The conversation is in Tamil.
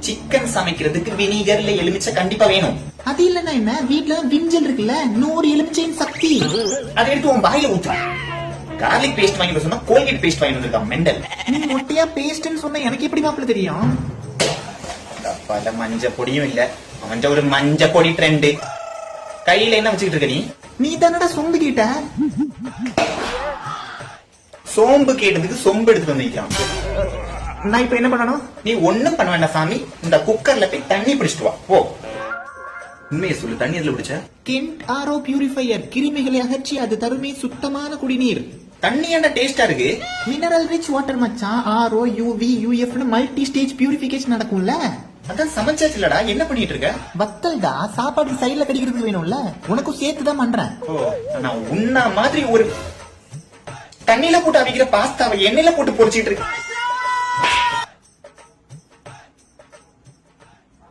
சிக்கன் சமைக்கிறதுக்கு வினிகர்ல எலுமிச்சை கண்டிப்பா வேணும். அது இல்லன்னா என்ன, வீட்ல விம்ஜெல் இருக்குல்ல, 100 எலுமிச்சையின் சக்தி. அதை எடுத்து உன் வாயில ஊத்து. கார்லிக் பேஸ்ட் வாங்கி சொன்னா கோல்கேட் பேஸ்ட் வாங்கி வந்திருக்கா மெண்டல். நீ மொட்டையா பேஸ்ட்னு சொன்ன எனக்கு எப்படி மாப்பிள்ள தெரியும்? பல மஞ்ச பொடியும் இல்ல, அவன் ஒரு மஞ்ச பொடி ட்ரெண்ட். கையில என்ன வச்சுக்கிட்டு இருக்க நீ? நீ தானடா சொம்பு கேட்ட. சோம்பு கேட்டதுக்கு சொம்பு எடுத்து வந்திருக்கான். நான் இப்ப என்ன பண்ணணும்? நீ ஒண்ணும் பண்ண வேண்டாம் சாமி, இந்த குக்கர்ல போய் தண்ணி பிடிச்சிட்டு வா. ஓ உண்மையை சொல்லு, தண்ணி எதுல பிடிச்ச? கென்ட் ஆரோ பியூரிஃபையர் கிருமிகளை அகற்றி அது தருமே சுத்தமான குடிநீர். தண்ணி என்ன டேஸ்டா இருக்கு? மினரல் ரிச் வாட்டர் மச்சான். ஆர்ஓ யூவி யூஎஃப்னு மல்டி ஸ்டேஜ் பியூரிஃபிகேஷன் நடக்கும்ல. அதான் சமைச்சாச்சு இல்லடா, என்ன பண்ணிட்டு இருக்க? வத்தல்டா, சாப்பாடு சைடுல கடிக்கிறதுக்கு வேணும்ல, உனக்கும் சேர்த்துதான் பண்றேன். ஓ நான் உன்ன மாதிரி ஒரு தண்ணியில போட்டு அவிக்கிற பாஸ்தாவை எண்ணெயில போட்டு பொரிச்சிட்டு இருக்கு.